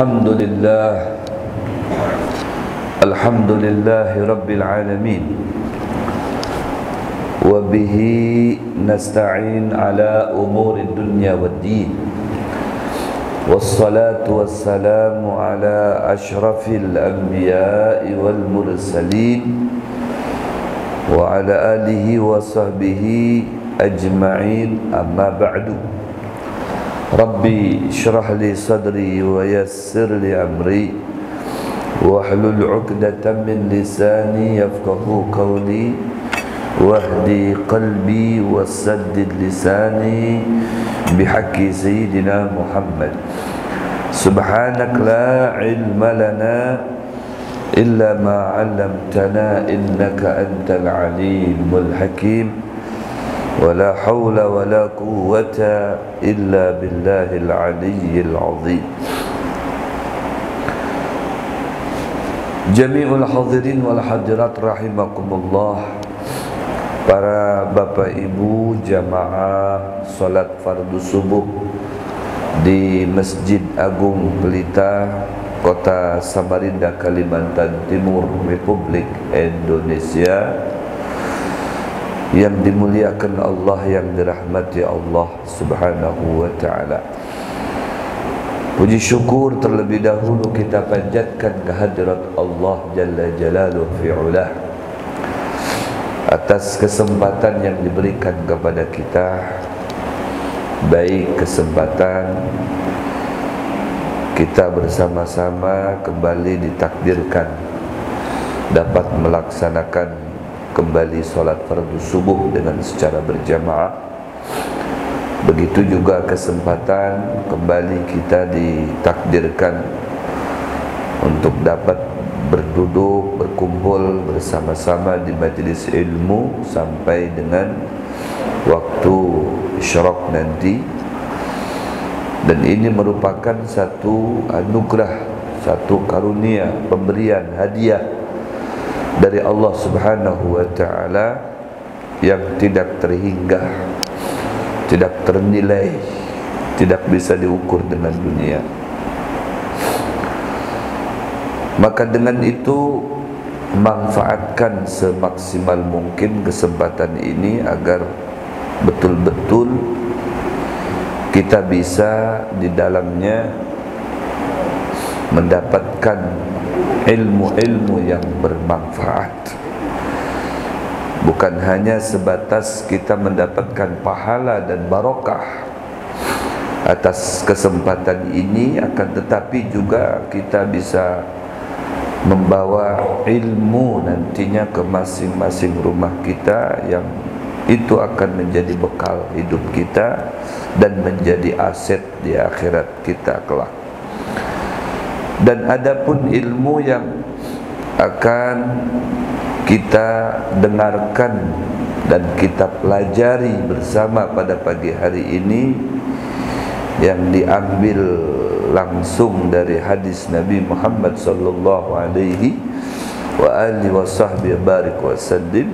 Alhamdulillah Alhamdulillahi Rabbil Alamin wa bihi nasta'in ala umuri dunya waddin wassalatu wassalamu ala ashrafil anbiya'i wal mursalin wa ala alihi wa sahbihi ajma'in amma ba'du. Rabbi syrah li sadri wa yassir li amri wahlul 'uqdatam min lisani yafqahu qawli wahdi qalbi wasaddid lisani bihaqqi sayyidina Muhammad. Subhanak la ilma lana illa ma 'allamtana innaka antal alimul hakim. ولا حول ولا قوة إلا بالله العلي العظيم. Jami'ul hadirin wal hadirat rahimakumullah. Para bapak ibu jamaah salat fardu subuh di Masjid Agung Pelita, Kota Samarinda, Kalimantan Timur, Republik Indonesia, yang dimuliakan Allah, yang dirahmati Allah Subhanahu wa ta'ala. Puji syukur terlebih dahulu kita panjatkan kehadirat Allah Jalla Jalaluhu fi'ulah atas kesempatan yang diberikan kepada kita, baik kesempatan kita bersama-sama kembali ditakdirkan dapat melaksanakan kembali solat fardu subuh dengan secara berjamaah. Begitu juga kesempatan kembali kita ditakdirkan untuk dapat berduduk, berkumpul bersama-sama di majlis ilmu sampai dengan waktu isyraq nanti. Dan ini merupakan satu anugerah, satu karunia, pemberian hadiah dari Allah Subhanahu wa ta'ala yang tidak terhingga, tidak ternilai, tidak bisa diukur dengan dunia. Maka dengan itu manfaatkan semaksimal mungkin kesempatan ini agar betul-betul kita bisa di dalamnya mendapatkan ilmu-ilmu yang bermanfaat. Bukan hanya sebatas kita mendapatkan pahala dan barokah atas kesempatan ini, akan tetapi juga kita bisa membawa ilmu nantinya ke masing-masing rumah kita, yang itu akan menjadi bekal hidup kita dan menjadi aset di akhirat kita kelak. Dan adapun ilmu yang akan kita dengarkan dan kita pelajari bersama pada pagi hari ini, yang diambil langsung dari hadis Nabi Muhammad sallallahu alaihi wa alihi wasahbihi barik wasallim,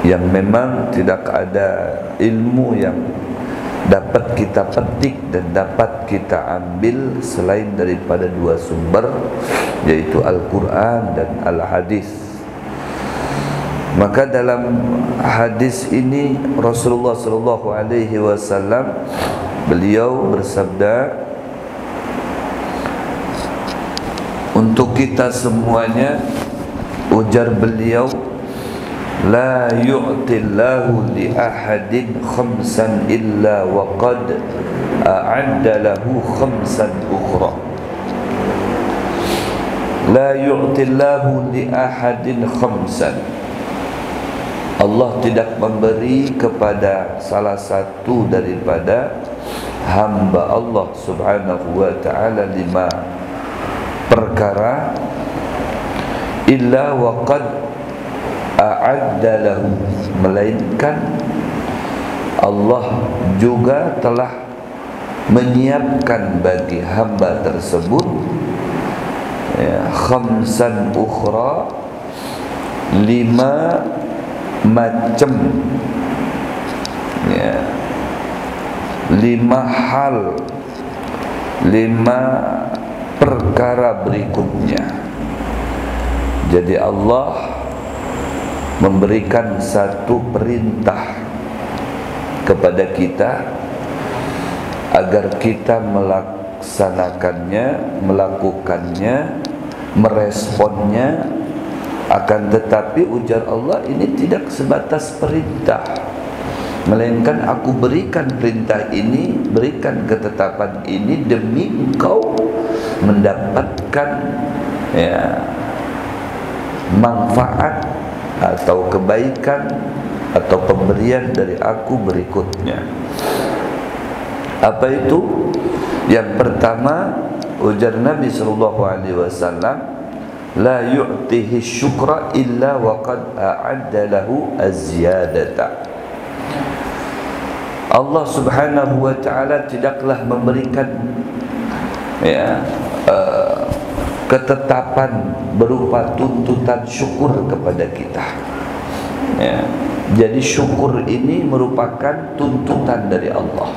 yang memang tidak ada ilmu yang dapat kita petik dan dapat kita ambil selain daripada dua sumber, yaitu Al-Quran dan Al-Hadis. Maka dalam hadis ini Rasulullah sallallahu alaihi wasallam beliau bersabda untuk kita semuanya, ujar beliau, la yu'tillahu li ahadin khamsan illa wa qad a'adda lahu khamsan ukhra. La yu'tillahu li ahadin khamsan. Allah tidak memberi kepada salah satu daripada hamba Allah Subhanahu wa ta'ala 5 perkara illa wa qad a'adda lahu, melainkan Allah juga telah menyiapkan bagi hamba tersebut khamsan ukhra, 5 macam, 5 hal 5 perkara berikutnya. Jadi Allah memberikan satu perintah kepada kita agar kita melaksanakannya, melakukannya, meresponnya. Akan tetapi ujar Allah, ini tidak sebatas perintah, melainkan aku berikan perintah ini, berikan ketetapan ini demi engkau mendapatkan manfaat atau kebaikan atau pemberian dari aku berikutnya. Apa itu? Yang pertama, ujar Nabi SAW, la yu'tihi syukra illa waqad a'adda lahu az-ziyadata. Allah Subhanahu wa ta'ala tidaklah memberikan ketetapan berupa tuntutan syukur kepada kita. Jadi syukur ini merupakan tuntutan dari Allah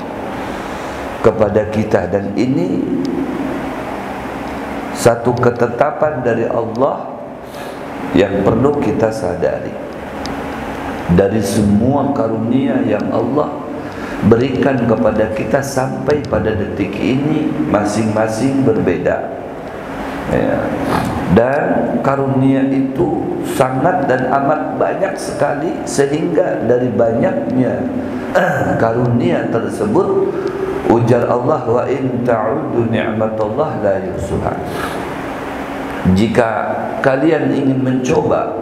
kepada kita, dan ini satu ketetapan dari Allah yang perlu kita sadari. Dari semua karunia yang Allah berikan kepada kita sampai pada detik ini, masing-masing berbeda. Dan karunia itu sangat dan amat banyak sekali, sehingga dari banyaknya karunia tersebut, ujar Allah, wa in ta'uddu ni'matallah la yusuha. Jika kalian ingin mencoba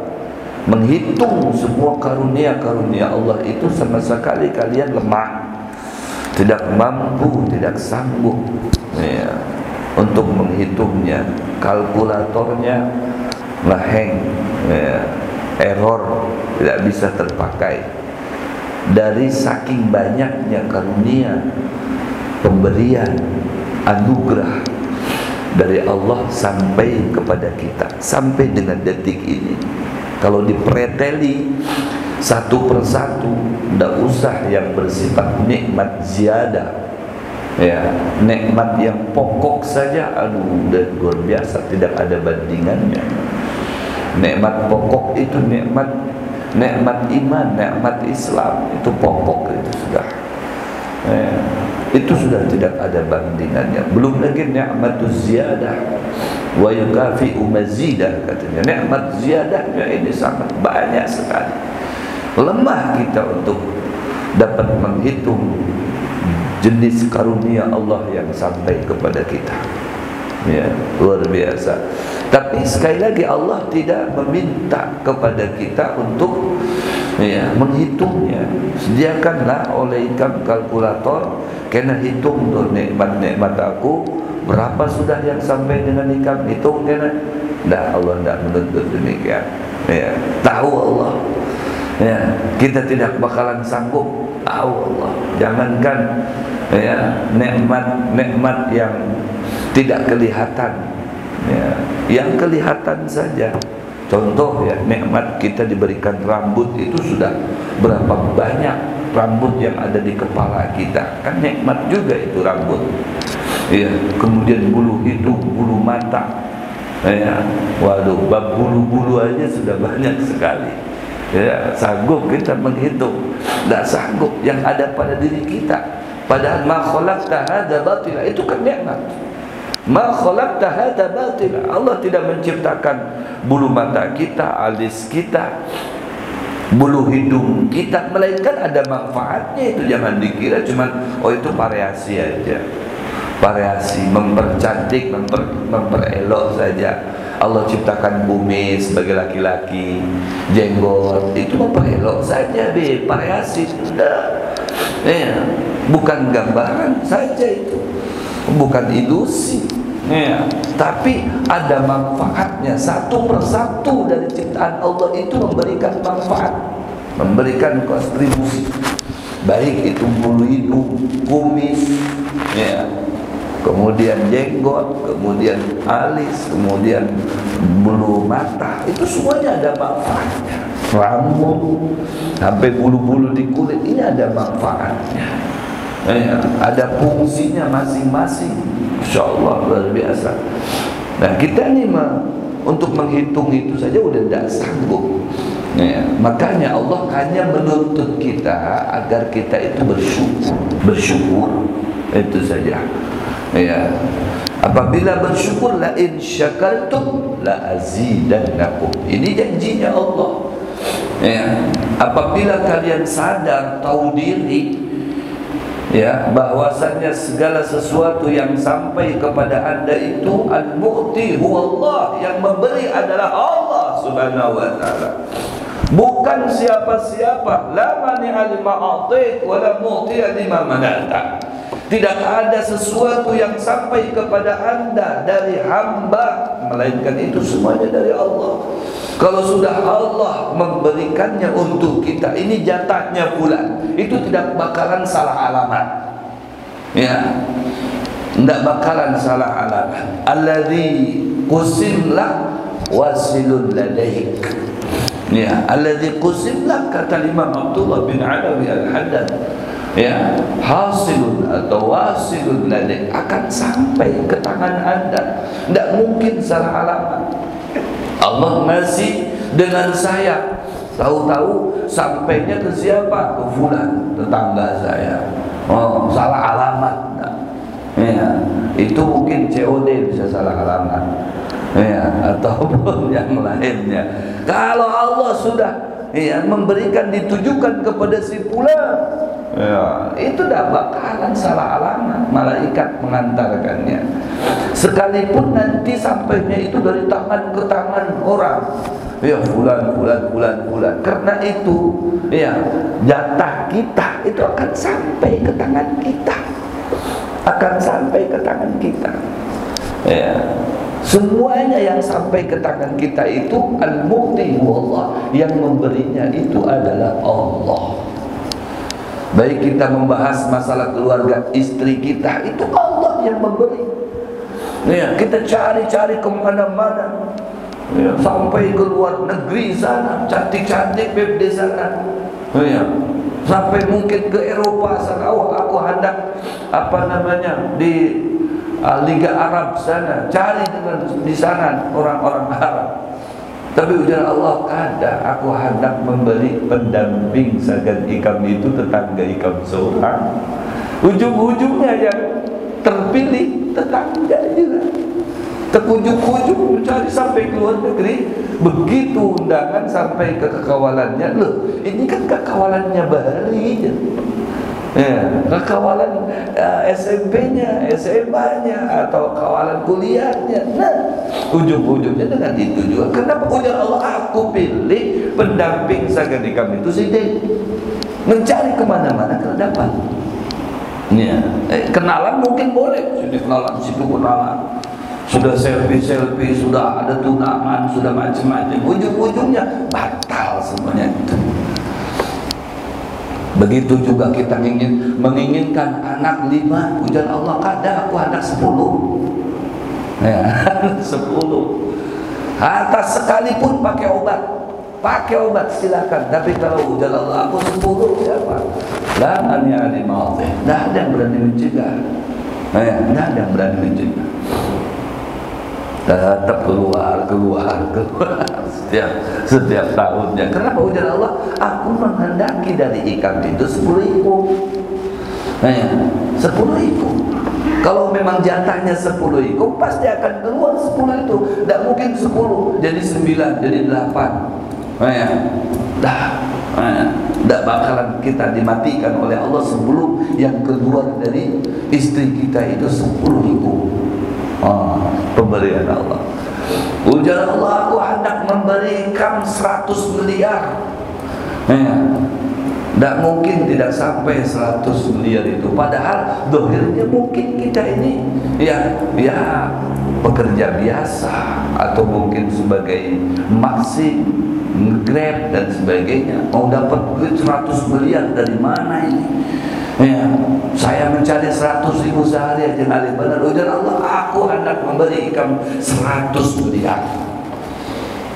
menghitung semua karunia-karunia Allah itu, sama sekali kalian lemah, tidak mampu, tidak sanggup untuk menghitungnya. Kalkulatornya ngeheng, error, tidak bisa terpakai. Dari saking banyaknya karunia, pemberian, anugerah dari Allah sampai kepada kita, sampai dengan detik ini. Kalau dipreteli satu persatu, tidak usah yang bersifat nikmat ziyadah, nikmat yang pokok saja, udah luar biasa, tidak ada bandingannya. Nikmat pokok itu nikmat iman, nikmat Islam, itu pokok, itu sudah itu sudah tidak ada bandingannya. Belum lagi nikmatuz ziyadah wa yukafi'u mazidah, katanya. Nikmat ziyadahnya ini sangat banyak sekali. Lemah kita untuk dapat menghitung jenis karunia Allah yang sampai kepada kita. Luar biasa. Tapi sekali lagi Allah tidak meminta kepada kita untuk menghitungnya. Sediakanlah oleh ikam kalkulator, kena hitung tuh nikmat-nikmat aku, berapa sudah yang sampai dengan ikam, hitung kena. Dah, Allah tidak menuntut demikian. Tahu Allah. Kita tidak bakalan sanggup, tahu Allah. Jangankan nikmat yang tidak kelihatan, yang kelihatan saja. Contoh nikmat kita diberikan rambut, itu sudah berapa banyak rambut yang ada di kepala kita, kan nikmat juga itu rambut. Kemudian bulu hidung, bulu mata, waduh, bab bulu-bulu aja sudah banyak sekali. Sanggup kita menghitung? Tidak sanggup yang ada pada diri kita. Padahal ma khalaqta hadza batila, itu kan nikmat. Ma khalaqta hadza batila. Allah tidak menciptakan bulu mata kita, alis kita, bulu hidung kita, melainkan ada manfaatnya. Itu jangan dikira cuman itu variasi aja. Variasi, mempercantik, memperelok saja. Allah ciptakan bumi sebagai laki-laki, jenggot, itu memperelok saja, variasi sudah. Bukan gambaran saja itu, bukan ilusi. Tapi ada manfaatnya. Satu persatu dari ciptaan Allah itu memberikan manfaat, memberikan kontribusi. Baik itu bulu hidung, kumis, kemudian jenggot, kemudian alis, kemudian bulu mata, itu semuanya ada manfaatnya. Rambut, sampai bulu-bulu di kulit, ini ada manfaatnya. Ada fungsinya masing-masing. Masya Allah, luar biasa. Nah kita nih untuk menghitung itu saja udah tidak sanggup. Ya, makanya Allah hanya menuntut kita agar kita itu bersyukur itu saja. Ya, apabila bersyukur, la in syakartum la azidannakum. Ini janjinya Allah. Ya, apabila kalian sadar, tahu diri, ya, bahwasanya segala sesuatu yang sampai kepada Anda itu al-mu'ti huwallah, yang memberi adalah Allah Subhanahu wa taala. Bukan siapa-siapa. La mani'a lima a'tait wa la mu'ti'a lima mana'ta. Tidak ada sesuatu yang sampai kepada Anda dari hamba, melainkan itu semuanya dari Allah. Kalau sudah Allah memberikannya untuk kita, ini jatahnya fulan, itu tidak bakalan salah alamat. Ya, tidak bakalan salah alamat. Alladzi qusimlah wasilun ladaik. Ya, alladzi qusimlah, kata Imam Abdullah bin Alawi Al-Haddad, ya, hasilun atau wasilun ladaik, akan sampai ke tangan Anda. Tidak mungkin salah alamat. Allah ngasih dengan saya, tahu-tahu sampainya ke siapa? Ke fulan, tetangga saya. Oh, salah alamat. Ya, itu mungkin COD bisa salah alamat. Ya, ataupun yang lainnya. Kalau Allah sudah, ya, memberikan, ditujukan kepada si fulan, ya, itu tidak bakalan salah alamat. Malaikat mengantarkannya, sekalipun nanti sampainya itu dari tangan ke tangan orang, ya, fulan. Karena itu, ya, jatah kita itu akan sampai ke tangan kita, ya. Semuanya yang sampai ke tangan kita itu al-mu'ti wallah, yang memberinya itu adalah Allah. Baik kita membahas masalah keluarga, istri kita, itu Allah yang memberi. Ya, kita cari-cari kemana-mana, ya, sampai ke luar negeri sana, cantik-cantik beb di sana, ya, sampai mungkin ke Eropa sana. Oh, aku hendak di Liga Arab sana, cari di sana orang-orang Arab. Tapi ujar Allah, kada, aku hendak memberi pendamping sagan ikam itu tetangga ikam seorang. Ujung-ujungnya yang terpilih tetangga juga. Terujung-ujung mencari sampai ke luar negeri. Begitu undangan sampai ke kekawalannya, loh, ini kan kekawalannya Bahari, ya, kekawalan SMP-nya, SMA-nya, atau kawalan kuliahnya. Nah, ujung-ujungnya dengan itu juga. Kenapa ujar Allah, aku pilih pendamping sagan ikam itu sidik, mencari kemana-mana kalau dapat. Ya, kenalan mungkin boleh, sudah kenalan, situ kenalan, sudah selfie, sudah ada tunangan, sudah macam-macam. Ujung-ujungnya batal semuanya itu. Begitu juga kita menginginkan anak 5, ujar Allah, kada, aku anak 10. Ya, 10. Atas sekalipun pakai obat silakan. Tapi kalau ujar Allah, aku 10, siapa? La mani'a lima a'tait. Tidak ada yang berani mencegah. Ya, tidak ada yang berani mencegah. Tetap keluar setiap tahunnya. Kenapa ujar Allah? Aku menghendaki dari ikam itu 10 ekor. Nah, 10 ekor. Kalau memang jatahnya 10 ekor, pasti akan keluar 10 itu. Tidak mungkin 10 jadi 9, jadi 8. Tidak bakalan kita dimatikan oleh Allah sebelum yang keluar dari istri kita itu 10 ekor. Pemberian Allah. Ujar Allah, aku hendak memberikan 100 miliar. Tidak mungkin tidak sampai 100 miliar itu. Padahal dohirnya mungkin kita ini ya pekerja biasa, atau mungkin sebagai maksi, Grab dan sebagainya. Mau dapat duit 100 miliar dari mana ini? Ya, saya mencari 100.000 sehari aja ngalih benar. Ujar Allah, aku hendak memberi ikam 100 miliar.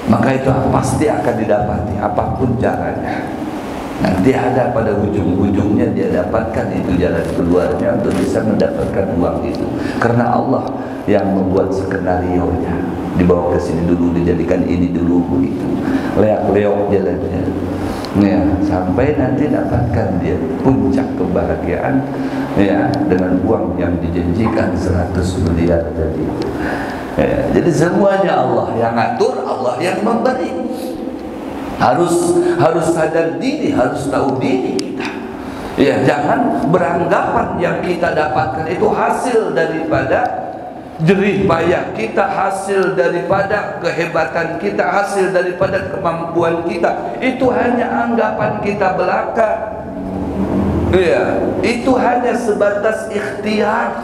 Maka itu pasti akan didapati apapun caranya. Nanti ada pada ujung-ujungnya dia dapatkan itu jalan keluarnya untuk bisa mendapatkan uang itu. Karena Allah yang membuat skenario-nya. Dibawa ke sini dulu, dijadikan ini dulu begitu. Leak-leok jalannya. Ya, sampai nanti dapatkan dia puncak kebahagiaan ya dengan uang yang dijanjikan 100 miliar tadi. Ya, jadi semuanya Allah yang ngatur, Allah yang memberi. Harus sadar diri, harus tahu diri kita. Ya, jangan beranggapan yang kita dapatkan itu hasil daripada jerih payah kita, hasil daripada kehebatan kita, hasil daripada kemampuan kita. Itu hanya anggapan kita belaka. Ya, itu hanya sebatas ikhtiar,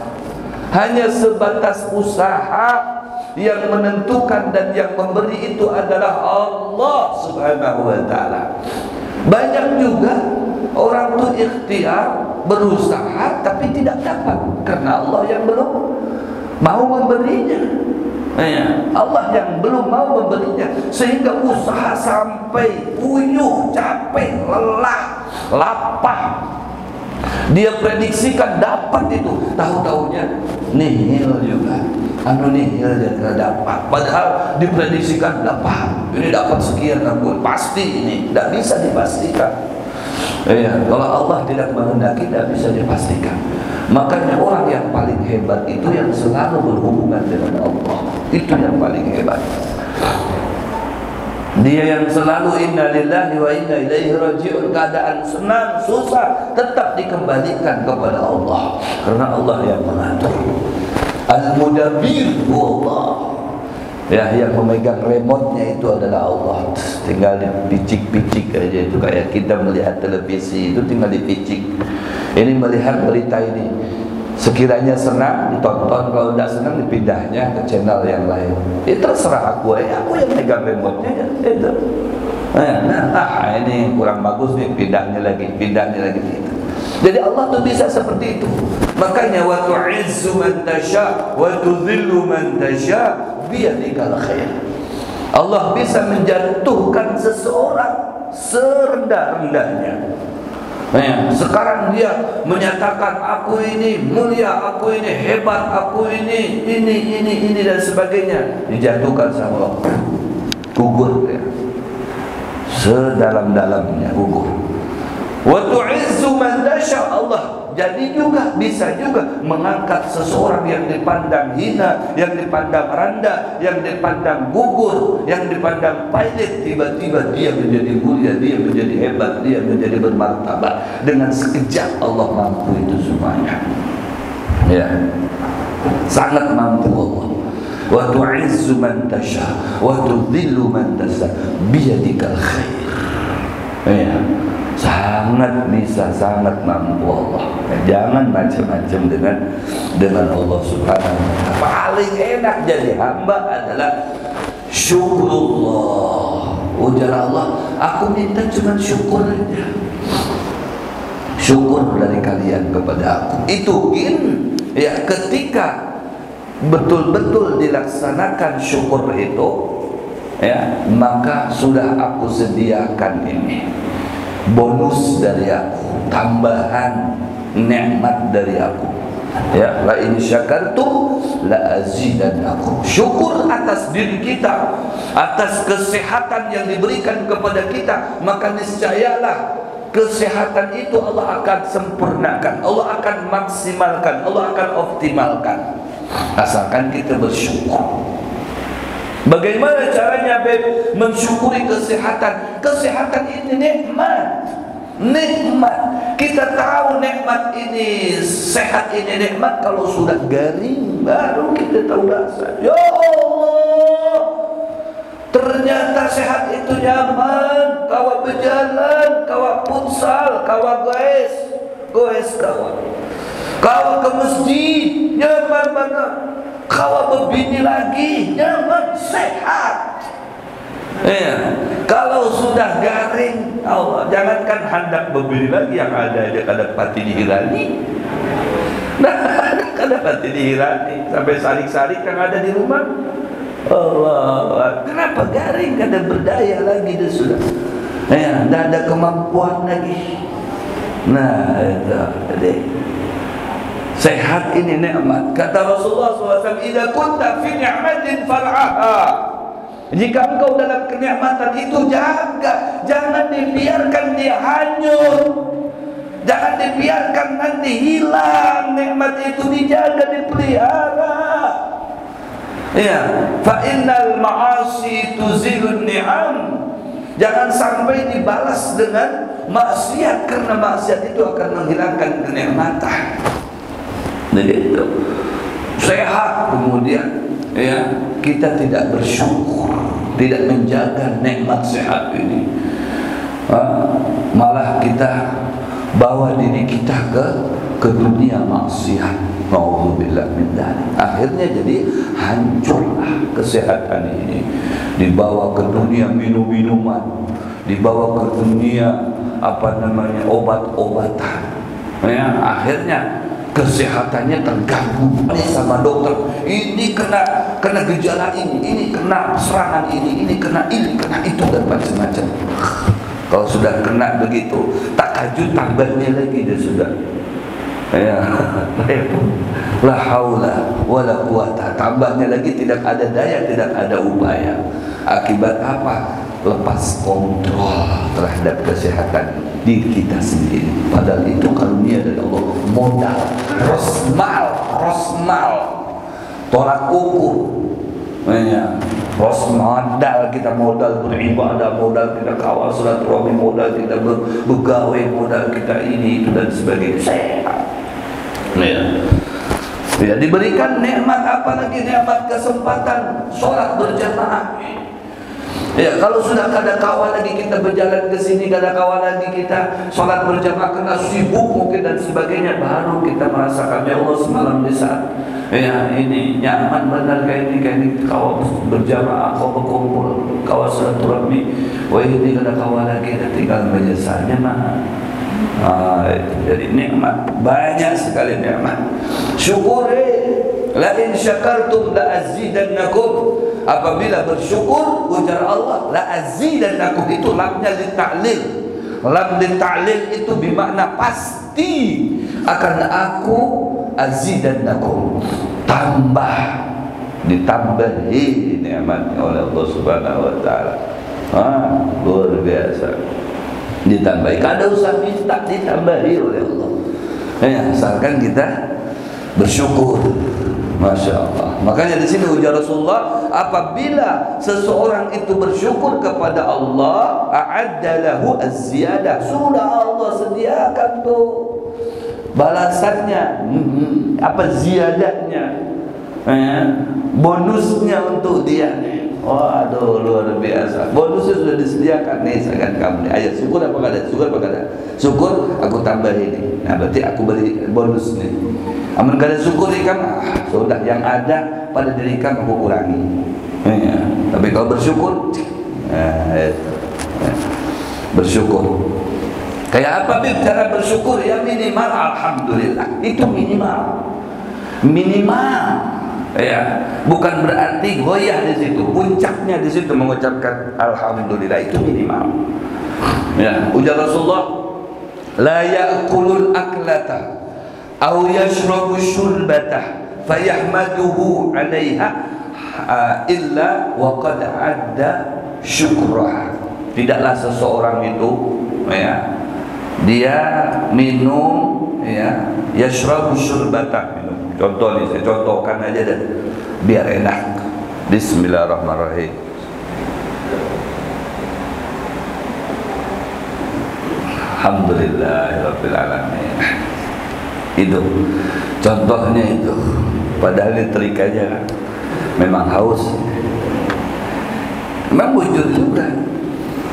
hanya sebatas usaha. Yang menentukan dan yang memberi itu adalah Allah Subhanahu wa ta'ala. Banyak juga orang itu ikhtiar, berusaha tapi tidak dapat karena Allah yang belum mau memberinya. Ya, Allah yang belum mau memberinya, sehingga usaha sampai puyuh, capek, lelah, lapar. Dia prediksikan dapat itu, tahu-tahunya nihil juga. Nihil dia tidak dapat. Padahal diprediksikan dapat. Ini dapat sekian ampun, pasti ini. Tidak bisa dipastikan. Ya, kalau Allah tidak menghendaki tidak bisa dipastikan. Makanya orang yang paling hebat itu yang selalu berhubungan dengan Allah. Itu yang paling hebat. Dia yang selalu inna lillahi wa inna ilaihi raji'un. Keadaan senang, susah tetap dikembalikan kepada Allah, karena Allah yang mengatur. Al-Mudabbir Allah. Ya, yang memegang remote-nya itu adalah Allah. Tinggal dipicik-picik aja itu, kayak kita melihat televisi itu tinggal dipicik. Ini melihat berita ini, sekiranya senang ditonton, kalau tidak senang dipindahnya ke channel yang lain. Itu terserah aku yang megang remote-nya itu. Nah, ini kurang bagus nih, pindahnya lagi gitu. Jadi Allah tuh bisa seperti itu. Makanya wa tu'izzu man tasya wa tudhillu man tasya biyadikal khair. Allah bisa menjatuhkan seseorang serendah-rendahnya. Nah, sekarang dia menyatakan aku ini mulia, aku ini hebat, aku ini dan sebagainya. Dijatuhkan sama Allah, gugur ya. Sedalam-dalamnya gugur. Wa tu'izzu man tasya, Allah jadi juga bisa juga mengangkat seseorang yang dipandang hina, yang dipandang rendah, yang dipandang gugur, yang dipandang pailit, tiba-tiba dia menjadi mulia, dia menjadi hebat, dia menjadi bermartabat. Dengan sekejap Allah mampu itu semuanya. Ya, sangat mampu Allah. Wa tu'izzu man tasya wa tudhillu man tasya biyadikal khair. Ya, sangat bisa, sangat mampu Allah. Jangan macam-macam dengan Allah Subhanahu wa ta'ala. Paling enak jadi hamba adalah syukurullah. Ujar Allah, aku minta cuma syukur aja. Syukur dari kalian kepada aku. Itu ya, ketika betul-betul dilaksanakan syukur itu, ya, maka sudah aku sediakan ini bonus dari aku, tambahan nikmat dari aku. Ya, la in syakartum la azidannakum. Syukur atas diri kita, atas kesehatan yang diberikan kepada kita, maka niscayalah kesehatan itu Allah akan sempurnakan, Allah akan maksimalkan, Allah akan optimalkan, asalkan kita bersyukur. Bagaimana caranya mensyukuri kesehatan? Kesehatan ini nikmat. Kita tahu nikmat ini, sehat ini nikmat kalau sudah garing, baru kita tahu rasa. Ya Allah, ternyata sehat itu nyaman. Kawa berjalan, kawa futsal, kawa goes kawa ke masjid, nyaman banget. Kalau berbini lagi nyaman, sehat. Ya, kalau sudah garing, Allah, jangankan hendak berbini lagi, yang ada pati dihirani. Nah, ada pati dihirani sampai sarik-sarik yang ada di rumah. Allah, kenapa garing? Kada berdaya lagi dia sudah. Ya, tidak ada kemampuan lagi. Nah, itu jadi sehat ini nikmat. Kata Rasulullah SAW, "Idza kunta fi ni'matin far'aha." Jika engkau dalam kenikmatan itu jaga, jangan dibiarkan dia hanyut. Jangan dibiarkan nanti hilang nikmat itu, dijaga, dipelihara. Ya, fa innal ma'asi tuzilun ni'am. Jangan sampai dibalas dengan maksiat, karena maksiat itu akan menghilangkan kenikmatan. Jadi itu sehat, kemudian ya kita tidak bersyukur, tidak menjaga nikmat sehat ini, malah kita bawa diri kita ke dunia maksiat. Nauzubillah min dzalik. Akhirnya jadi hancurlah kesehatan ini, dibawa ke dunia minum-minuman, dibawa ke dunia obat-obatan. Ya, akhirnya kesehatannya terganggu sama dokter. Ini kena gejala ini kena serangan ini kena itu dan macam-macam. Kalau sudah kena begitu, tak kajut tambahnya lagi dia sudah. Ya, la haula wala quwata, tambahnya lagi tidak ada daya, tidak ada upaya. Akibat apa? Lepas kontrol terhadap kesehatan diri kita sendiri. Padahal itu karunia dari Allah, modal, rosmal, tolak ukur. Ya, modal kita, modal beribadah, modal kita kawal silaturahmi, modal kita begawe, modal kita ini itu dan sebagainya. Ya, diberikan nikmat, apalagi nikmat kesempatan sholat berjamaah. Ya, kalau sudah kada kawal lagi kita berjalan ke sini, kada kawal lagi kita sholat berjamaah karena sibuk mungkin dan sebagainya, baru kita merasakan ya Allah semalam di saat ya ini nyaman benar kayak ini kawal berjamaah, kau berkumpul, kawal silaturahmi. Wah, ini kada kawal lagi, kita tinggal menyesalnya mah. Jadi nikmat, banyak sekali nikmat. Syukuri, la in syakartum la azidannakum. Apabila bersyukur, ujar Allah, la azidannakum, itu lamnya lita'lil. Lam lita'lil itu bermakna pasti akan aku azidannakum, tambah, ditambahi nikmatnya oleh Allah Subhanahu wa taala. Luar biasa. Ditambahi, kada usah minta, ditambahi oleh Allah. Ya, asalkan kita bersyukur. Masya Allah. Makanya di sini ujar Rasulullah, apabila seseorang itu bersyukur kepada Allah, a'adda lahu az-ziyadah, sudah Allah sediakan tuh balasannya, apa ziyadahnya, bonusnya untuk dia. Waduh, luar biasa. Bonusnya sudah disediakan nih, seakan kamu nih. Ayat syukur apa kada? Syukur apa kada? Syukur, aku tambah ini. Nah, berarti aku beri bonus nih. Amun kada syukur ikan, sudah yang ada pada diri kamu aku kurangi. Ya. Tapi kalau bersyukur, bersyukur. Kayak apa Bib cara bersyukur? Ya minimal alhamdulillah. Itu minimal. Ya, bukan berarti goyah di situ, puncaknya di situ mengucapkan alhamdulillah, itu minimal. Ya, ujar Rasulullah, la ya'kulul aklata aw yashrabu syurbata fayahmaduhu 'alaiha illa wa qad 'adda syukrah. Tidaklah seseorang itu ya, dia minum ya, yashrabu syurbata, minum. Contoh nih, saya contohkan aja deh biar enak. Bismillahirrahmanirrahim. Alhamdulillahirabbil alamin. Itu contohnya itu. Padahal litrikanya memang haus. Memang wujud juga.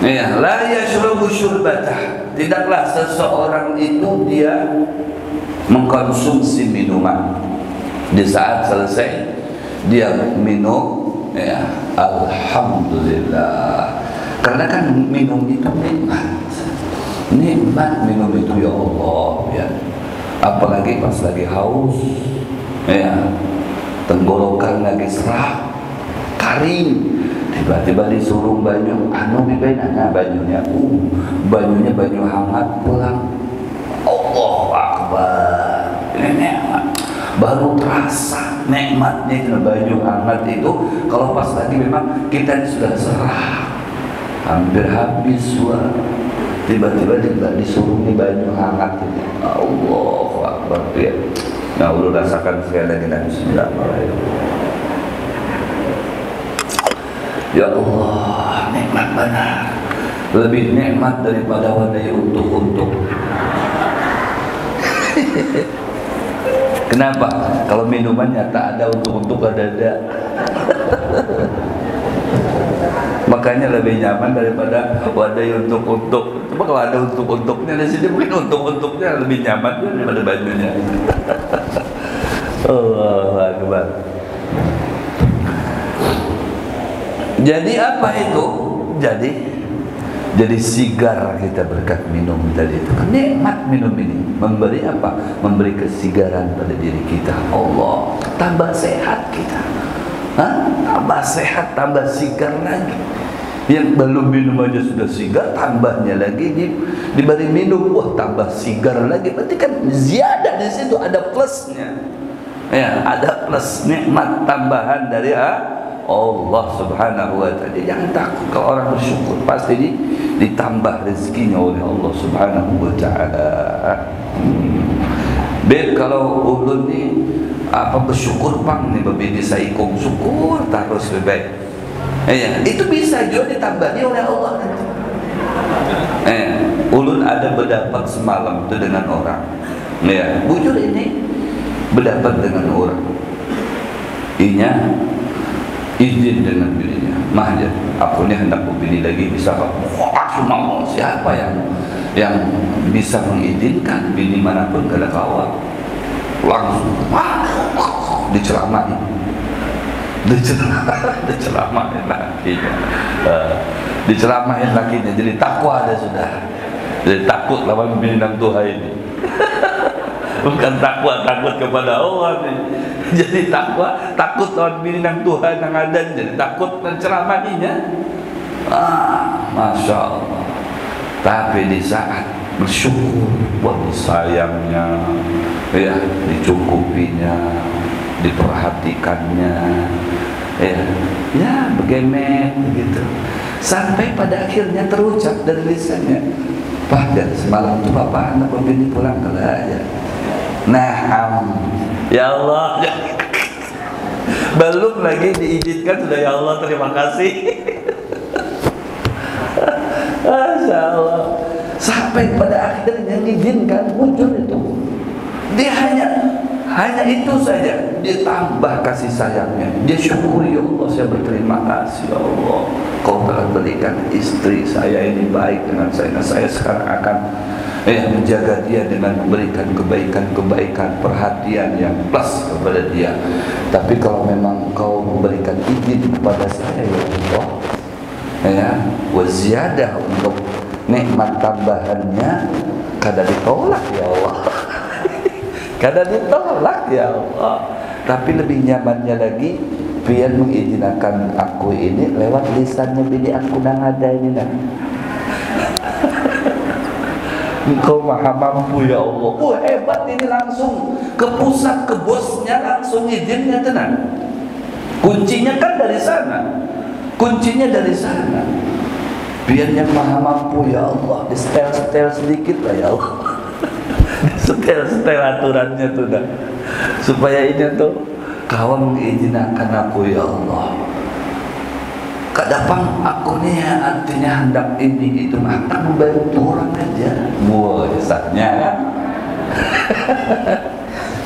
Ya, la yashrabu syurbatah. Tidaklah seseorang itu dia mengkonsumsi minuman. Di saat selesai dia minum ya, alhamdulillah. Karena kan minum itu nikmat minum itu ya Allah ya. Apalagi pas lagi haus ya, tenggorokan lagi serak, kering, Tiba-tiba disuruh banyu, anu bibenana banyunya, banyunya banyu hangat pulang. Allahu Akbar. Ini nikmat. Baru terasa nikmatnya baju hangat itu. Kalau pas lagi memang kita ini sudah serah, hampir habis suara, tiba-tiba disuruh nih baju hangat itu. Allahu Akbar ya. Nah, lu rasakan sekali lagi Bismillahirrahmanirrahim. Ya Allah, nikmat benar. Lebih nikmat daripada wadai untuk. Kenapa? Kalau minumannya tak ada untuk ada. Makanya lebih nyaman daripada wadai untuk. Coba kalau ada untuknya di sini, mungkin untuknya lebih nyaman daripada bajunya. Allahu Akbar. Jadi apa itu? Jadi sigar kita berkat minum tadi itu. Nikmat minum ini memberi apa? Memberi kesigaran pada diri kita. Allah, tambah sehat kita. Tambah sehat, tambah sigar lagi. Yang belum minum aja sudah sigar, tambahnya lagi diberi minum, wah tambah sigar lagi. Berarti kan ziyadah di situ, ada plusnya. Ya, ada plus nikmat tambahan dari Allah Subhanahu wa ta'ala. Jangan takut, kalau orang bersyukur pasti ditambah rezekinya oleh Allah Subhanahu wa ta'ala. Beb, kalau ulun ni bersyukur pang ni berbeda saikum syukur terus baik. Itu bisa juga ditambahi oleh Allah nanti. Ulun ada berdapat semalam itu dengan orang. Bujur ini berdapat dengan orang. Izin dengan bininya, mahjad, aku ni hendak berbini lagi, bisa langsung mau. Siapa yang bisa mengizinkan bini manapun kada kawan langsung diceramahin lakinya, jadi takwa ada sudah, jadi takut lawan bini nang Tuhan ini. Bukan takut kepada Allah nih. Jadi takut lawan bini nang Tuhan yang ada, jadi takut menceramahinya. Masya Allah. Tapi di saat bersyukur, buat disayangnya, dicukupinya, diperhatikannya, begemet begitu. Sampai pada akhirnya terucap dari lisannya, Pak, dan semalam itu Bapak anak bini pulang kalau aja. Nah, ya Allah, belum lagi diizinkan sudah, ya Allah terima kasih. Masya Allah. Sampai pada akhirnya diizinkan muncul itu. Dia hanya itu saja. Dia tambah kasih sayangnya. Dia syukuri, ya Allah, saya berterima kasih, ya Allah, Kau telah berikan istri saya ini baik dengan saya. Nah, saya sekarang akan menjaga dia dengan memberikan kebaikan, perhatian yang plus kepada dia. Tapi kalau memang Kau memberikan izin kepada saya, ya Allah, waziyadah untuk nikmat tambahannya, kada ditolak, ya Allah. Kada ditolak, ya Allah. Tapi lebih nyamannya lagi, biar mengizinkan aku ini lewat lisannya bini aku nang ada ini nah. Engkau maha mampu, ya Allah. Hebat ini, langsung ke pusat, ke bosnya, langsung izinnya tenang. Kuncinya kan dari sana. Biar yang maha mampu, ya Allah, di-setel sedikit lah, ya Allah. Setel aturannya tuh dah. Supaya ini tuh Kau mengizinkan aku, ya Allah. Kadang aku nih artinya hendak ini itu hendak membantu orang aja. Kisahnya kan?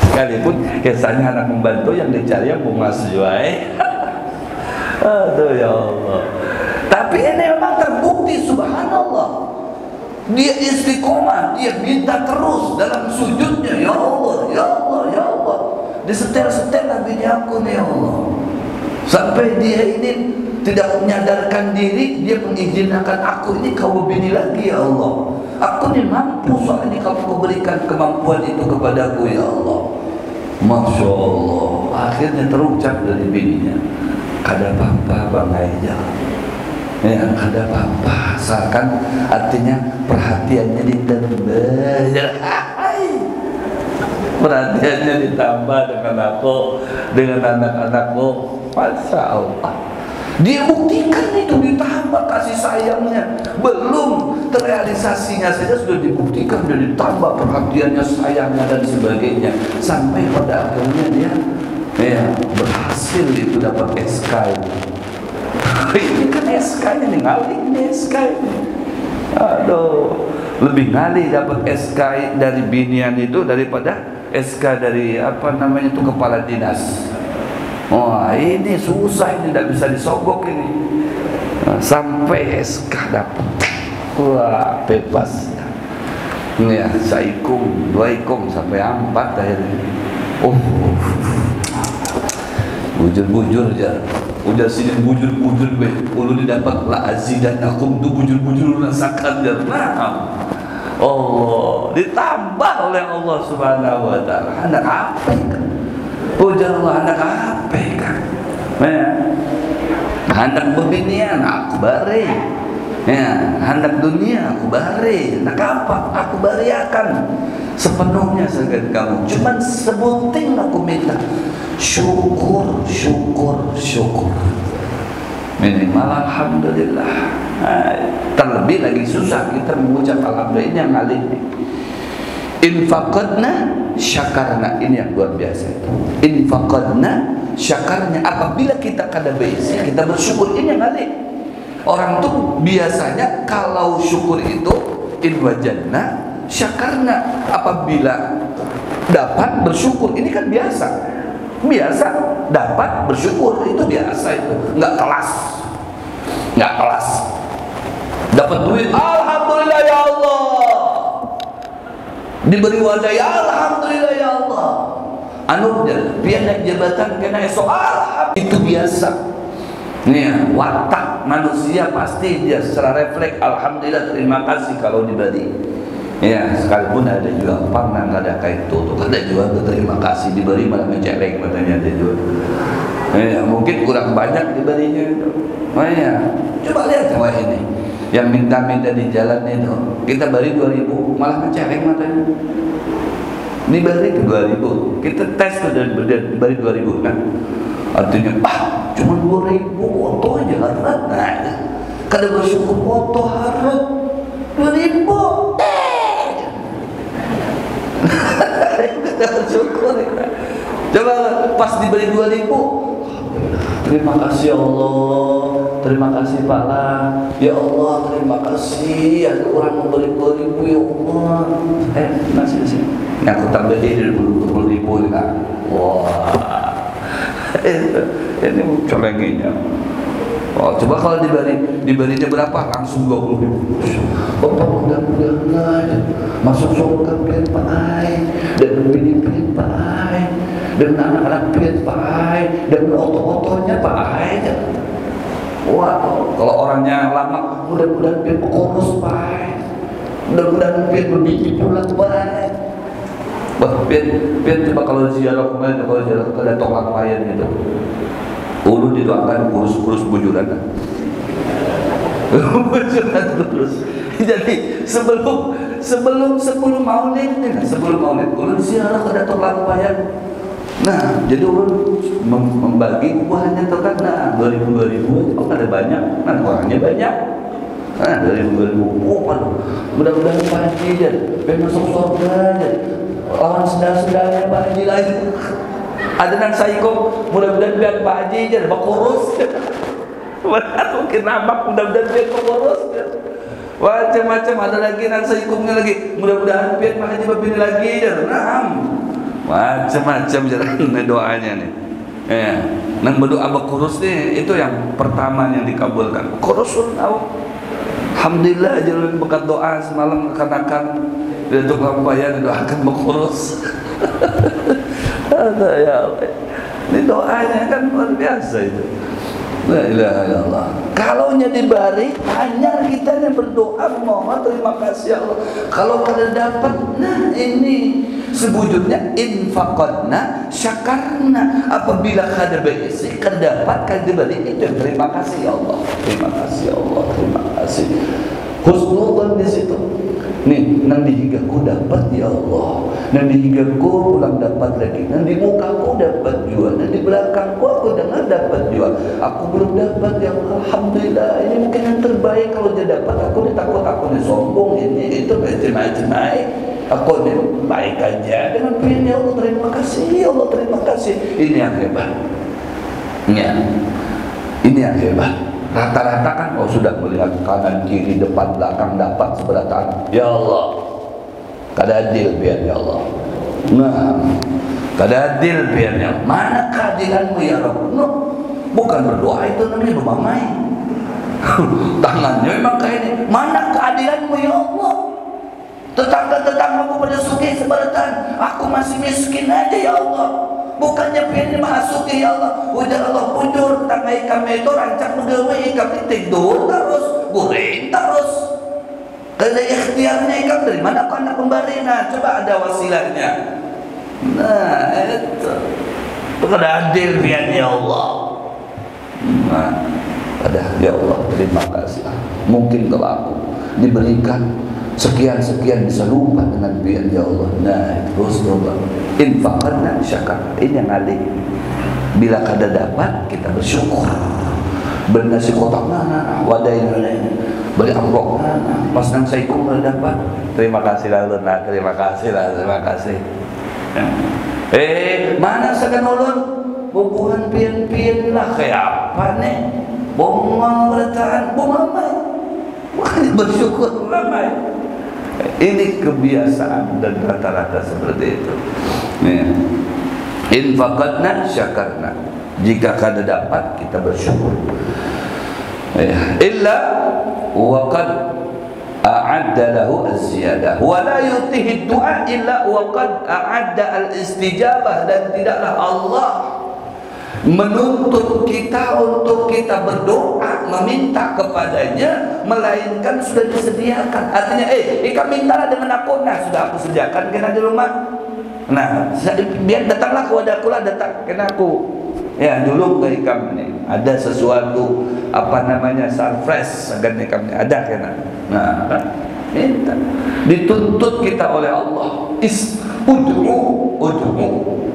Sekalipun kisahnya anak membantu yang dicari yang bunga sesuai. Aduh, ya Allah. Tapi ini memang terbukti, subhanallah. Dia istiqomah, dia minta terus dalam sujudnya, ya Allah, ya Allah, ya Allah. Disetel-setel lagi aku nih, ya Allah. Sampai dia ini tidak menyadarkan diri, dia mengizinkan aku ini Kau bini lagi, ya Allah. Aku ini mampu, soal ini Kau berikan kemampuan itu kepadaku, ya Allah. Masya Allah. Akhirnya terucap dari bininya, kada apa-apa Bang Aija, Ya, ada apa-apa, seakan artinya perhatiannya ditambah. Perhatiannya ditambah dengan aku, dengan anak-anakku. Masya Allah. Dia buktikan itu, ditambah kasih sayangnya. Belum terrealisasinya saja sudah dibuktikan, sudah ditambah perhatiannya, sayangnya dan sebagainya. Sampai pada akhirnya dia berhasil itu dapat SK itu. Ini kan SK-nya nih, ngalih nih SK ini. Aduh, lebih ngalih dapat SK dari binian itu daripada SK dari apa namanya itu kepala dinas. Wah, ini susah, ini tidak bisa disogok ini. Sampai SK dapat. Wah, bebas. Ya, saikum, duaikum sampai 4 akhirnya. Bujur-bujur aja. Udah sini bujur-bujur gue. Ulu didapat la azidanakum tuh bujur-bujur rasakan dan Allah ditambah oleh Allah Subhanahu wa taala. Anak apa kan? Puja Allah, anak apa kan? Anak beginian aku bare. Ya, anak dunia aku bare. Anak apa? Aku bariakan sepenuhnya segan kamu. Cuman sebuting aku minta. Syukur, syukur, syukur. Minimal alhamdulillah. Terlebih lagi susah kita mengucap alhamdulillah, ini yang alih. Infaqadna syakarna, ini yang luar biasa. Infaqadna syakarnya, apabila kita kada beisi kita bersyukur, ini yang alih. Orang tuh biasanya kalau syukur itu inwajanna syakarna, apabila dapat bersyukur, ini kan biasa. Biasa dapat bersyukur, itu biasa, itu nggak kelas, nggak kelas. Dapat duit, alhamdulillah ya Allah. Diberi wadah, ya alhamdulillah ya Allah. Anugerah, biar naik jabatan kena esok, alhamdulillah. Itu biasa. Nih, watak manusia pasti dia secara refleks, alhamdulillah, terima kasih kalau diberi. Ya, sekalipun ada juga pernah nggak ada kayak itu, ada juga terima kasih diberi malah menceleng katanya dia juga. Ya, mungkin kurang banyak diberinya itu. Ya, coba lihat cewek ini yang minta-minta di jalan itu, kita beri 2.000 malah menceleng matanya. Diberi 2.000, kita tes tuh dan diberi 2.000 kan. Artinya cuma 2.000 foto aja harap. Nah, kada bersyukur foto harap 2.000. Kita bersyukur. Coba pas diberi 2.000, terima kasih Allah, terima kasih Pak lah, ya Allah terima kasih, ada orang memberi 2.000 ya Allah. Masih sih. Nah, aku tambahin dari 20.000 kan. Wah, ini colenginya. Oh, coba kalau diberinya berapa? Langsung 20.000. Bapak mudah-mudahan masuk surga pian Pak, dan bini pian Pak, dan anak-anak pian Pak, dan otot-ototnya Pak. Wah, kalau orangnya lama, mudah-mudahan pian kurus Pak, mudah-mudahan pian berbiji pulang Pak. Pian coba kalau ziarah kemarin, kalau ziarah ke Datuk Lampayan gitu. Ulu didoakan kurus-kurus bujuran. Bujuran terus. Jadi sebelum maulid, sebelum maulid ulun ziarah ke Datuk Lampayan. Nah, jadi ulun membagi upahnya tuh kan, nah 2.000 oh ada banyak, nah orangnya banyak. Nah 2.000 mudah-mudahan Pak Haji aja, masuk surga aja. Lawan sedang-sedangnya Pak Haji lagi. Ada nang saikum, mudah-mudahan biar Pak Haji aja kurus. Mungkin nampak, mudah-mudahan biar kurus. Macam-macam, ada lagi nang saikumnya lagi, mudah-mudahan biar Pak Haji babini lagi aja. Macam-macam jalan doanya nih. Ya, nang berdoa kurus nih, itu yang pertama yang dikabulkan. Kurusun tahu. Alhamdulillah aja berkat doa semalam akan Datuk Lampayan doakan kurus. Ada ya, ini doanya kan luar biasa itu. La ilaha illallah. Kalau nya dibari, hanya kita yang berdoa mohon terima kasih Allah. Kalau kada dapat, nah ini sebujurnya infaqadna syakarna. Apabila kada berisi, kada dapat, kada diberi, itu terima kasih Allah. Terima kasih Allah, terima kasih. Husnuzan di situ. Nih, nang di higaku dapat ya Allah, nang di higaku pulang dapat lagi, nang di mukaku dapat juga, nang di belakangku aku dengar dapat juga. Aku belum dapat ya Allah. Alhamdulillah, ini mungkin yang terbaik. Kalau dia dapat, aku takut aku nih sombong ini itu macam-macam. Aku nih baik aja dengan pilihan ya Allah. Terima kasih ya Allah, terima kasih. Ini yang hebat. Ya, ini yang hebat. Rata-rata kan sudah melihat kanan kiri depan belakang dapat sebelah tangan. Ya Allah, kada adil biar ya Allah. Nah, kada adil biar ya. Mana keadilanmu ya Rabb? No, bukan berdoa itu namanya bermamai. Tangannya memang kayak ini. Mana keadilanmu ya Allah? Tetangga-tetanggaku pada sugih seberatan, aku masih miskin aja ya Allah. Bukannya pengen masuki ya Allah. Ujar Allah punjur tangai kami itu rancak megawe kami tidur terus, goreng terus. Kada ikhtiarnya ikam dari mana kau nak kembali? Nah, coba ada wasilahnya. Nah, itu kada adil biar ya Allah. Nah, ada ya Allah, terima kasih. Mungkin kalau aku diberikan sekian-sekian bisa lupa dengan biar ya Allah. Nah, terus coba infaqadna syakar. Ini yang alih. Bila kada dapat, kita bersyukur. Benda si kotak mana, wadai beli amplop mana, pas nang saya ikut dapat. Terima kasih lah ulun, terima kasih lah, terima kasih. Mana sekan ulun? Bubuhan pian-pian lah kayak apa nih? Bongong bertahan, bongong bersyukur ramai. Ini kebiasaan dan rata-rata seperti itu. Infaqadna syakarna. Jika kada dapat, kita bersyukur. Illa wa qad a'adda lahu az-ziyadah wa la yutihi du'a illa wa qad a'adda al-istijabah. Dan tidaklah Allah menuntut kita untuk kita berdoa meminta kepadanya melainkan sudah disediakan. Artinya ikam mintalah dengan aku, nah sudah aku sediakan kena di rumah. Nah, biar datanglah kewadaku lah, datang kena aku. Ya, dulu ke ikam ini ada sesuatu apa namanya surprise agar ikam ini ada kena. Nah, minta. Dituntut kita oleh Allah. Ud'u.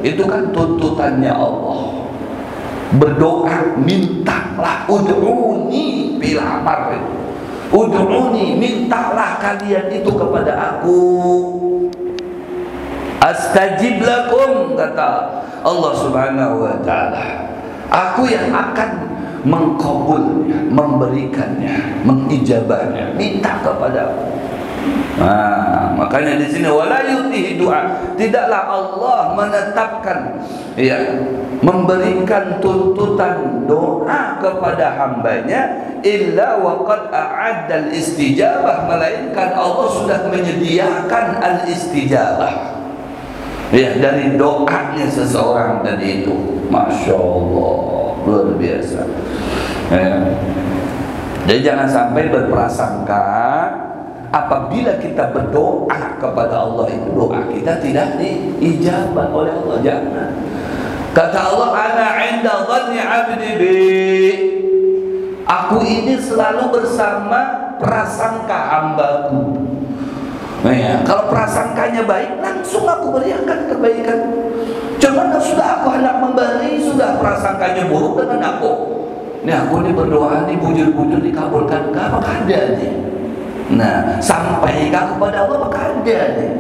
Itu kan tuntutannya Allah. Berdoa, mintalah. Ud'uni bil amar. Ud'uni, mintalah kalian itu kepada aku. Astajib lakum, kata Allah Subhanahu wa taala. Aku yang akan mengkabulnya, memberikannya, mengijabahnya. Minta kepada aku. Nah, makanya di sini wala yutihi du'a. Tidaklah Allah menetapkan memberikan tuntutan doa kepada hambanya illa waqad a'adda al-istijabah, melainkan Allah sudah menyediakan al-istijabah. Dari doanya seseorang tadi itu. Masya Allah, luar biasa. Jadi jangan sampai berprasangka apabila kita berdoa kepada Allah itu doa kita tidak diijabah oleh Allah. Jangan. Kata Allah, ana 'inda dhanni 'abdi bi. Aku ini selalu bersama prasangka hambaku. Kalau prasangkanya baik, langsung aku berikan kebaikan. Cuma sudah aku hendak memberi, sudah prasangkanya buruk dengan aku. Aku ini berdoa, ini bujur-bujur dikabulkan, apa ada nih? Nah, sampaikan kepada Allah, apa ada nih?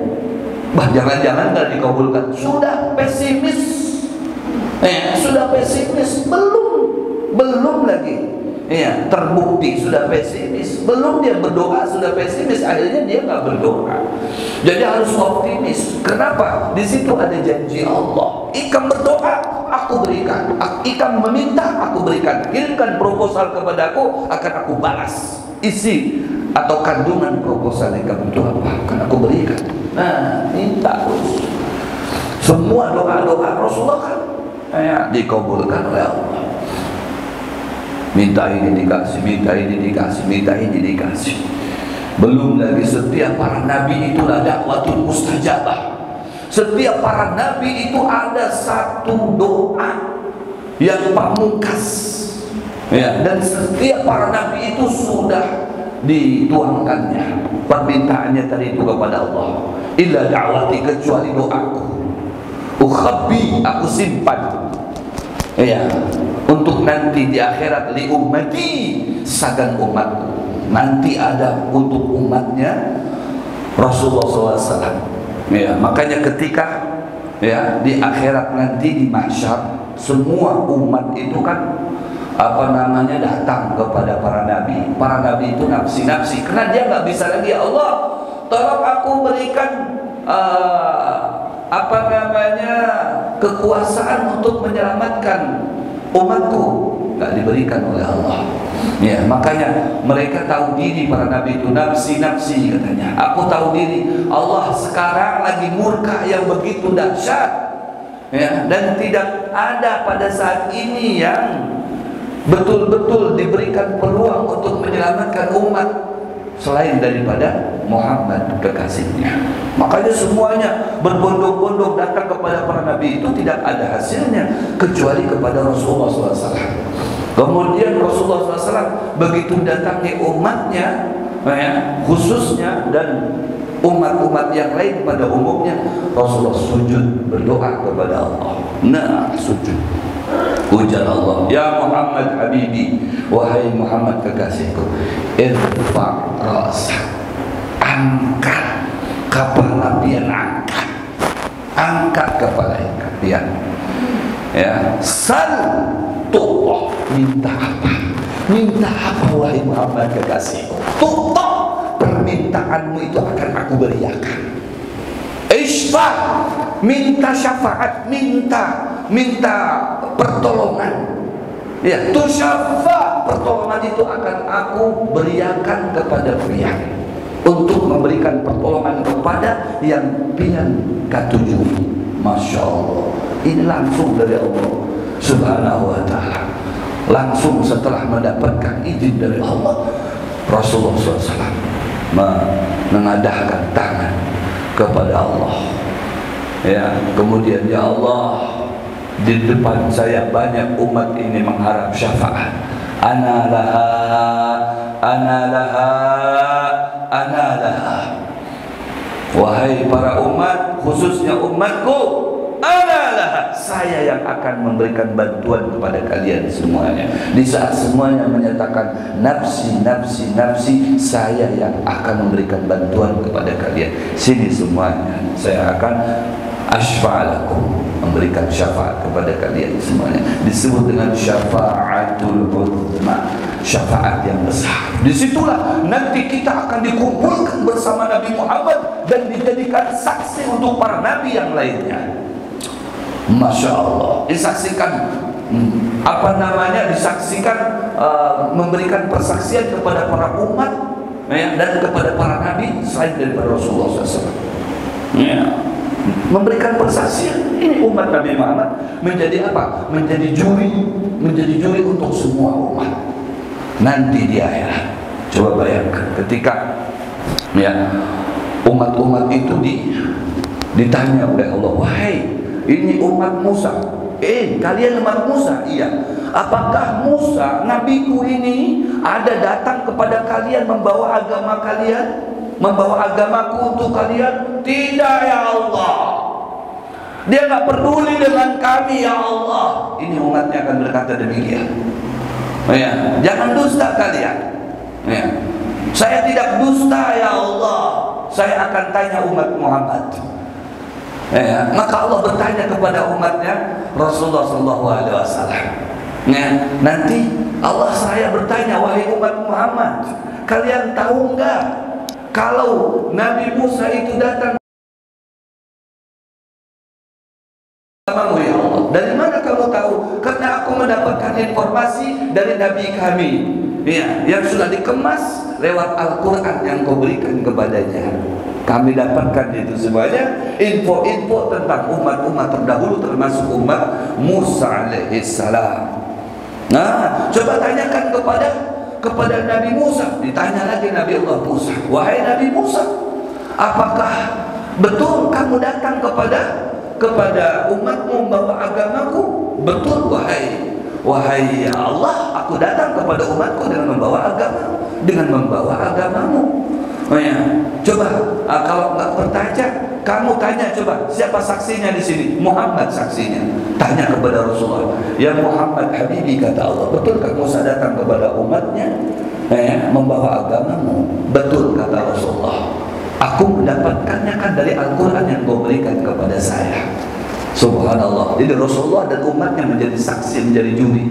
Jangan-jangan nggak dikabulkan. Sudah pesimis, sudah pesimis, belum lagi. Terbukti sudah pesimis, belum dia berdoa sudah pesimis, akhirnya dia nggak berdoa. Jadi harus optimis. Kenapa? Di situ ada janji Allah. Ikam berdoa, aku berikan. Ikam meminta, aku berikan. Kirimkan proposal kepadaku, akan aku balas. Isi atau kandungan proposal ikam itu apa? Akan aku berikan. Nah, minta terus. Semua doa-doa Rasulullah kan dikabulkan oleh Allah. minta ini dikasih, minta ini dikasih, minta ini dikasih. Belum lagi setiap para nabi itulah dakwatul mustajabah. Setiap para nabi itu ada satu doa yang pamungkas, ya, dan setiap para nabi itu sudah dituangkannya permintaannya tadi itu kepada Allah. Illa da'wati, kecuali doaku, ukhabbi, aku simpan, ya, untuk nanti di akhirat, li ummati, sagan umatku. Nanti ada untuk umatnya Rasulullah SAW. Ya, makanya ketika, ya, di akhirat nanti di mahsyar, semua umat itu kan datang kepada para nabi. Para nabi itu nafsi-nafsi, karena dia nggak bisa lagi, ya Allah, tolong aku berikan kekuasaan untuk menyelamatkan umatku. Nggak diberikan oleh Allah. Ya, makanya mereka tahu diri, para nabi itu nafsi-nafsi katanya. Aku tahu diri, Allah sekarang lagi murka yang begitu dahsyat, ya, dan tidak ada pada saat ini yang betul-betul diberikan peluang untuk menyelamatkan umat selain daripada Muhammad kekasihnya. Makanya semuanya berbondong-bondong datang kepada para nabi itu tidak ada hasilnya kecuali kepada Rasulullah SAW. Kemudian Rasulullah SAW begitu datangi umatnya, ya, khususnya dan umat-umat yang lain pada umumnya, Rasulullah sujud berdoa kepada Allah. Nah, sujud. Ujar Allah, ya Muhammad Habibi, wahai Muhammad kekasihku, irfa' ra'sak, angkat kepala pian, angkat kepala pian, ya, sal tu'ah, minta apa? Minta apa wahai Muhammad kekasihku? Tu'ah, permintaanmu itu akan aku beriakan. Isfa', minta syafaat, minta pertolongan, ya, tusyafa, pertolongan itu akan aku beriakan kepada pian, untuk memberikan pertolongan kepada yang pian katujui. Masya Allah, ini langsung dari Allah Subhanahu wa ta'ala, langsung setelah mendapatkan izin dari Allah. Rasulullah SAW mengadahkan tangan kepada Allah, ya, kemudian, ya Allah, di depan saya banyak umat ini mengharap syafaat. Ana laha, ana laha, ana laha. Wahai para umat, khususnya umatku, ana laha, saya yang akan memberikan bantuan kepada kalian semuanya. Di saat semuanya menyatakan nafsi, nafsi, nafsi, saya yang akan memberikan bantuan kepada kalian. Sini semuanya, saya akan asfa'alakum, memberikan syafaat kepada kalian semuanya. Disebut dengan syafa'atul uzma, syafaat yang besar. Disitulah nanti kita akan dikumpulkan bersama Nabi Muhammad dan dijadikan saksi untuk para nabi yang lainnya. Masya Allah, disaksikan, disaksikan, memberikan persaksian kepada para umat, ya, dan kepada para nabi selain daripada Rasulullah SAW, ya, memberikan persaksian. Ini umat Nabi Muhammad menjadi apa? Menjadi juri untuk semua umat nanti di akhirat. Coba bayangkan ketika, ya, umat-umat itu ditanya oleh Allah, wahai ini umat Musa, kalian umat Musa, iya, apakah Musa nabiku ini ada datang kepada kalian membawa agama kalian, membawa agamaku untuk kalian? Tidak, ya Allah, dia nggak peduli dengan kami, ya Allah. Ini umatnya akan berkata demikian, ya, jangan dusta kalian, ya, saya tidak dusta, ya Allah, saya akan tanya umat Muhammad, ya. Maka Allah bertanya kepada umatnya Rasulullah SAW, ya, nanti Allah saya bertanya, wahai umat Muhammad, kalian tahu nggak kalau Nabi Musa itu datang, ya Allah, dari mana kamu tahu? Karena aku mendapatkan informasi dari Nabi kami, ya, yang sudah dikemas lewat Al-Quran yang kau berikan kepadanya. Kami dapatkan itu semuanya, info-info tentang umat-umat terdahulu, termasuk umat Musa alaihissalam. Nah, coba tanyakan kepada Nabi Musa. Ditanya lagi Nabi Allah Musa, wahai Nabi Musa, apakah betul kamu datang kepada umatmu membawa agamaku? Betul wahai ya Allah, aku datang kepada umatku dengan membawa agamamu. Oh ya, coba kalau nggak bertanya, kamu tanya coba siapa saksinya di sini? Muhammad saksinya. Tanya kepada Rasulullah, ya Muhammad Habibi, kata Allah, betul kamu datang kepada umatnya membawa agamamu? Betul, kata Rasulullah. Aku mendapatkannya kan dari Al-Quran yang kau berikan kepada saya. Subhanallah. Jadi Rasulullah dan umatnya menjadi saksi, menjadi juri.